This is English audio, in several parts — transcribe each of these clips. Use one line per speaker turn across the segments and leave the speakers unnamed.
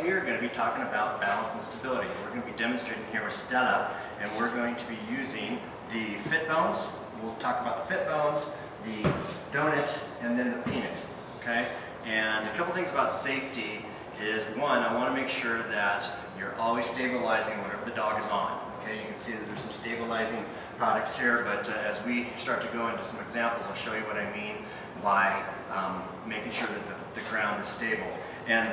today we are going to be talking about balance and stability. We're going to be demonstrating here with Stella, and we're going to be using the fit bones. We'll talk about the fit bones, the donut, and then the peanut. Okay? And a couple things about safety is, one, I want to make sure that you're always stabilizing whatever the dog is on. Okay? You can see that there's some stabilizing products here, but as we start to go into some examples, I'll show you what I mean by making sure that the ground is stable. And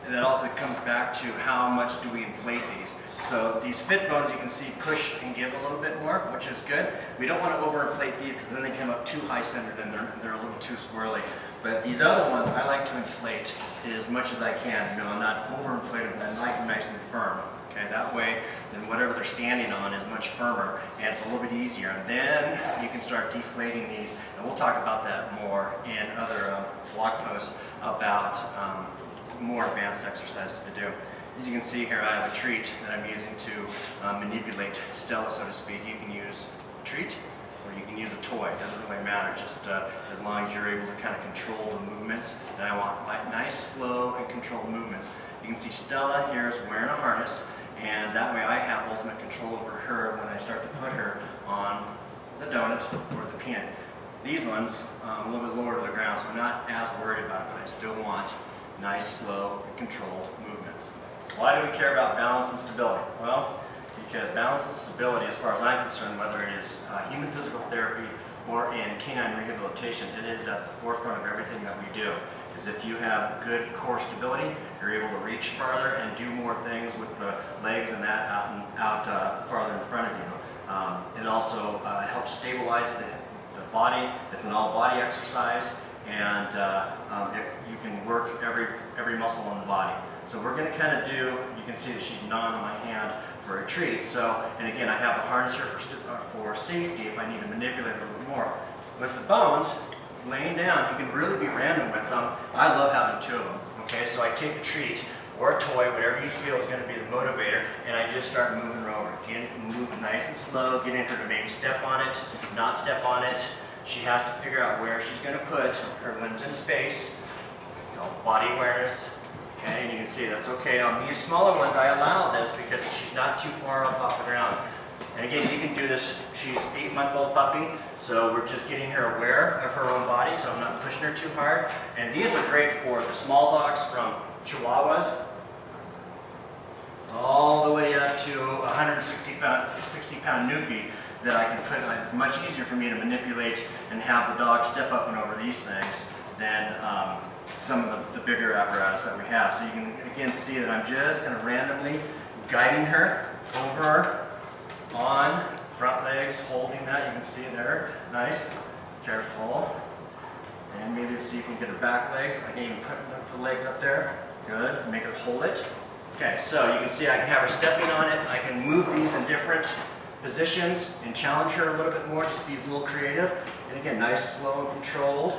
that also comes back to how much do we inflate these. So these fit bones, you can see, push and give a little bit more, which is good. We don't want to overinflate these because then they come up too high centered and they're a little too swirly. But these other ones, I like to inflate as much as I can. You know, I'm not overinflating, but I like them nice and firm. Okay, that way, then whatever they're standing on is much firmer and it's a little bit easier. And then you can start deflating these, and we'll talk about that more in other blog posts about more advanced exercises to do. As you can see here, I have a treat that I'm using to manipulate Stella, so to speak. You can use a treat or you can use a toy. It doesn't really matter, just as long as you're able to kind of control the movements. And I want nice, slow, and controlled movements. You can see Stella here is wearing a harness, and that way I have ultimate control over her when I start to put her on the donut or the peanut. These ones, a little bit lower to the ground, so I'm not as worried about it, but I still want nice, slow, and controlled movements. Why do we care about balance and stability? Well, because balance and stability, as far as I'm concerned, whether it is human physical therapy or in canine rehabilitation, it is at the forefront of everything that we do. Is if you have good core stability, you're able to reach farther and do more things with the legs and that out farther in front of you. It also helps stabilize the body. It's an all-body exercise, and you can work every muscle in the body. So we're going to kind of do, you can see that she's gnawing on my hand for a treat. So, and again, I have the harness here for safety if I need to manipulate it a little bit more. With the bones, laying down, you can really be random with them. I love having two of them. Okay, so I take a treat or a toy, whatever you feel is going to be the motivator, and I just start moving her over. Move nice and slow, getting her to maybe step on it, not step on it. She has to figure out where she's going to put her limbs in space. Body awareness. Okay, and you can see that's okay. On these smaller ones, I allow this because she's not too far up off the ground. And again, you can do this. She's an 8-month-old puppy, so we're just getting her aware of her own body, so I'm not pushing her too hard. And these are great for the small dogs from Chihuahuas all the way up to 160-pound Newfie that I can put on. It's much easier for me to manipulate and have the dog step up and over these things than some of the bigger apparatus that we have. So you can again see that I'm just kind of randomly guiding her over on front legs, holding that. You can see there, nice, careful. And maybe let's see if we can get her back legs. I can even put the legs up there. Good, make her hold it. Okay, so you can see I can have her stepping on it. I can move these in different positions and challenge her a little bit more, just be a little creative. And again, nice, slow, and controlled.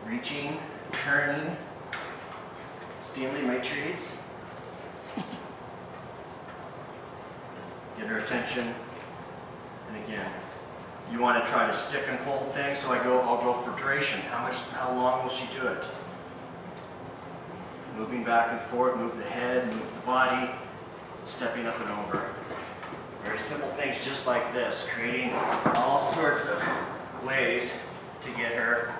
Reaching, turning, stealing my treats. Get her attention. And again, you want to try to stick and hold things, so I'll go for duration. How long will she do it? Moving back and forth, move the head, move the body, stepping up and over. Very simple things just like this, creating all sorts of ways to get her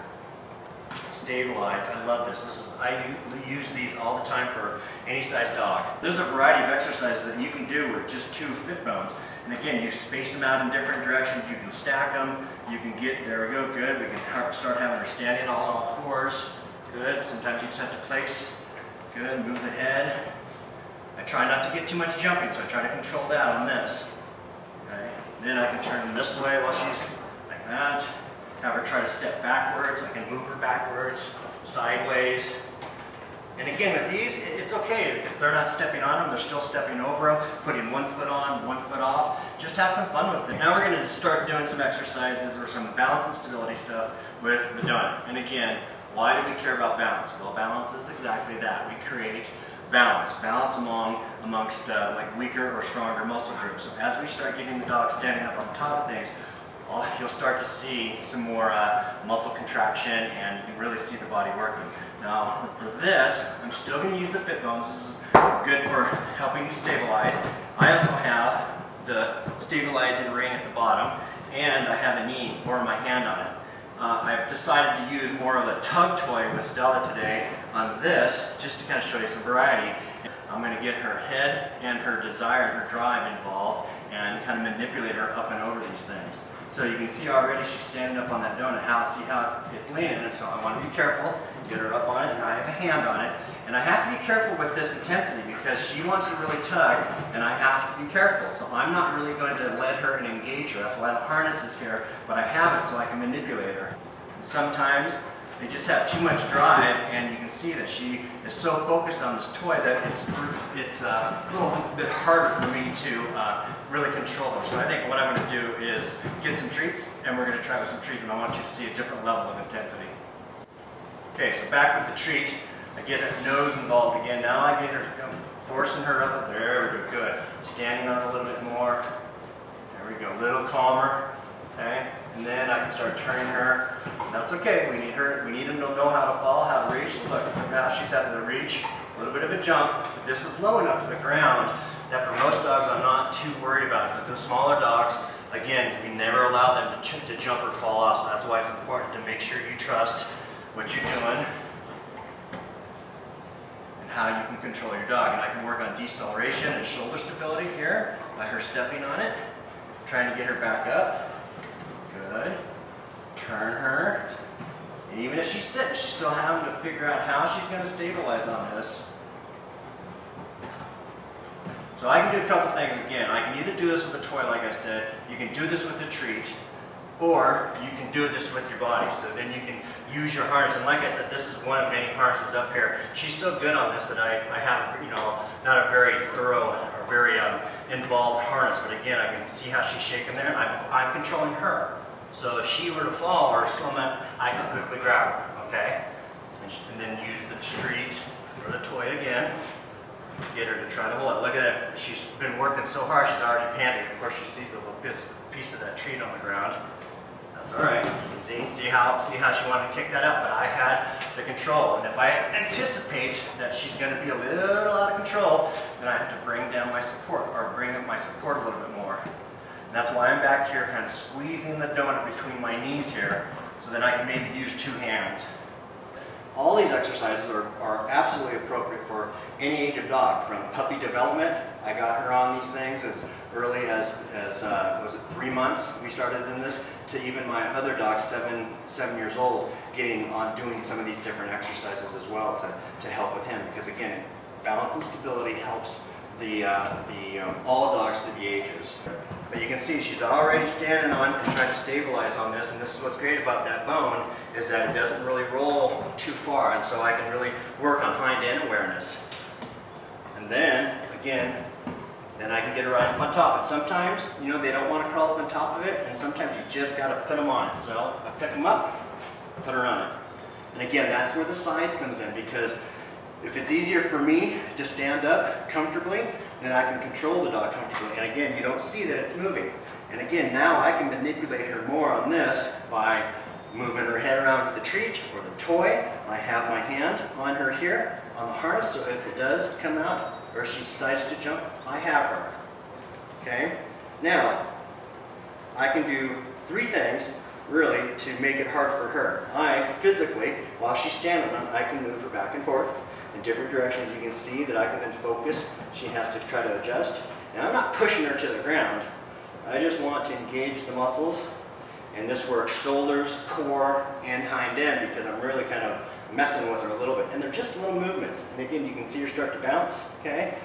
stabilized. I love this. I use these all the time for any size dog. There's a variety of exercises that you can do with just two fit bones. And again, you space them out in different directions. You can stack them. You can get, there we go, good. We can start having her standing on all fours. Good. Sometimes you just have to place. Good. Move the head. I try not to get too much jumping, so I try to control that on this. Okay. Then I can turn them this way while she's like that. Have her try to step backwards. I can move her backwards, sideways. And again, with these, it's okay. If they're not stepping on them, they're still stepping over them, putting one foot on, one foot off. Just have some fun with it. Now we're going to start doing some exercises or some balance and stability stuff with the donut. And again, why do we care about balance? Well, balance is exactly that. We create balance. Balance amongst like weaker or stronger muscle groups. So as we start getting the dog standing up on top of things, you'll start to see some more muscle contraction, and you can really see the body working. Now for this, I'm still going to use the fit bones. This is good for helping me stabilize. I also have the stabilizing ring at the bottom, and I have a knee or my hand on it. I've decided to use more of a tug toy with Stella today on this, just to kind of show you some variety. I'm going to get her head and her desire, her drive involved, and kind of manipulate her up and over these things. So you can see already she's standing up on that donut house, see how it's leaning, and so I want to be careful, get her up on it, and I have a hand on it. And I have to be careful with this intensity because she wants to really tug, and I have to be careful. So I'm not really going to let her and engage her. That's why the harness is here, but I have it so I can manipulate her. And sometimes they just have too much drive, and you can see that she is so focused on this toy that it's a little bit harder for me to really control her. So I think what I'm going to do is get some treats, and we're going to try with some treats, and I want you to see a different level of intensity. Okay, so back with the treat, I get her nose involved again. Now I get her, forcing her up. There we go, good. Standing on it a little bit more. There we go, a little calmer. Okay, and then I can start turning her. That's okay. We need to know how to fall, how to reach. Look now she's having to reach. A little bit of a jump. But this is low enough to the ground that for most dogs I'm not too worried about it. But those smaller dogs, again, we never allow them to jump or fall off. So that's why it's important to make sure you trust what you're doing and how you can control your dog. And I can work on deceleration and shoulder stability here by her stepping on it, trying to get her back up. Good. Turn her. And even if she's sitting, she's still having to figure out how she's going to stabilize on this. So I can do a couple things again. I can either do this with a toy, like I said. You can do this with a treat, or you can do this with your body. So then you can use your harness. And like I said, this is one of many harnesses up here. She's so good on this that I have, not a very thorough or very involved harness. But again, I can see how she's shaking there. I'm controlling her. So if she were to fall or something, I can quickly grab her, okay? And then use the treat or the toy again. Get her to try to hold it. Look at that. She's been working so hard, she's already panting. Of course, she sees a little piece of that treat on the ground. That's all right. You see how she wanted to kick that out, but I had the control. And if I anticipate that she's going to be a little out of control, then I have to bring down my support or bring up my support a little bit more. And that's why I'm back here kind of squeezing the donut between my knees here so that I can maybe use two hands. All these exercises are absolutely appropriate for any age of dog. From puppy development, I got her on these things as early as was it 3 months we started in this, to even my other dog, seven years old, getting on doing some of these different exercises as well to help with him. Because again, balance and stability helps all dogs through the ages. But you can see she's already standing on and trying to stabilize on this, and this is what's great about that bone, is that it doesn't really roll too far, and so I can really work on hind end awareness. And then, again, I can get her right up on top. And sometimes, they don't want to crawl up on top of it, and sometimes you just got to put them on it. So I pick them up, put her on it. And again, that's where the size comes in, because if it's easier for me to stand up comfortably, then I can control the dog comfortably. And again, you don't see that it's moving. And again, now I can manipulate her more on this by moving her head around with the treat or the toy. I have my hand on her here on the harness, so if it does come out or she decides to jump, I have her. Okay? Now, I can do 3 things really to make it hard for her. I physically, while she's standing on it, I can move her back and forth in different directions. You can see that I can then focus. She has to try to adjust. And I'm not pushing her to the ground. I just want to engage the muscles. And this works shoulders, core, and hind end, because I'm really kind of messing with her a little bit. And they're just little movements. And again, you can see her start to bounce, okay?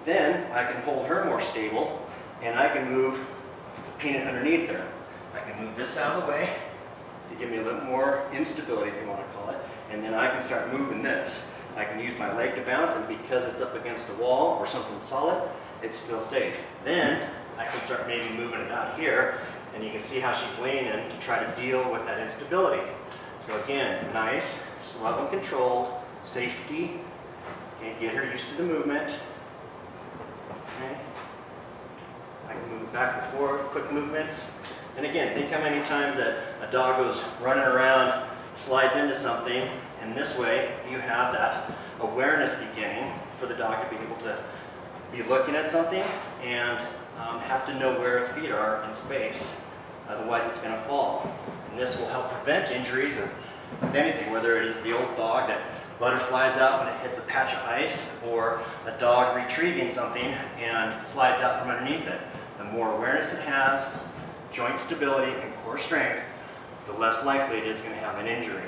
Then I can hold her more stable, and I can move the peanut underneath her. I can move this out of the way to give me a little more instability, if you want to call it. And then I can start moving this. I can use my leg to bounce, and because it's up against a wall or something solid, it's still safe. Then I can start maybe moving it out here, and you can see how she's leaning to try to deal with that instability. So again, nice, slow and controlled, safety. Can't get her used to the movement. Okay. I can move back and forth, quick movements. And again, think how many times that a dog goes running around, slides into something, and this way you have that awareness beginning for the dog to be able to be looking at something and have to know where its feet are in space. Otherwise it's going to fall. And this will help prevent injuries of anything, whether it is the old dog that butterflies out when it hits a patch of ice, or a dog retrieving something and slides out from underneath it. The more awareness it has, joint stability and core strength, the less likely it is going to have an injury.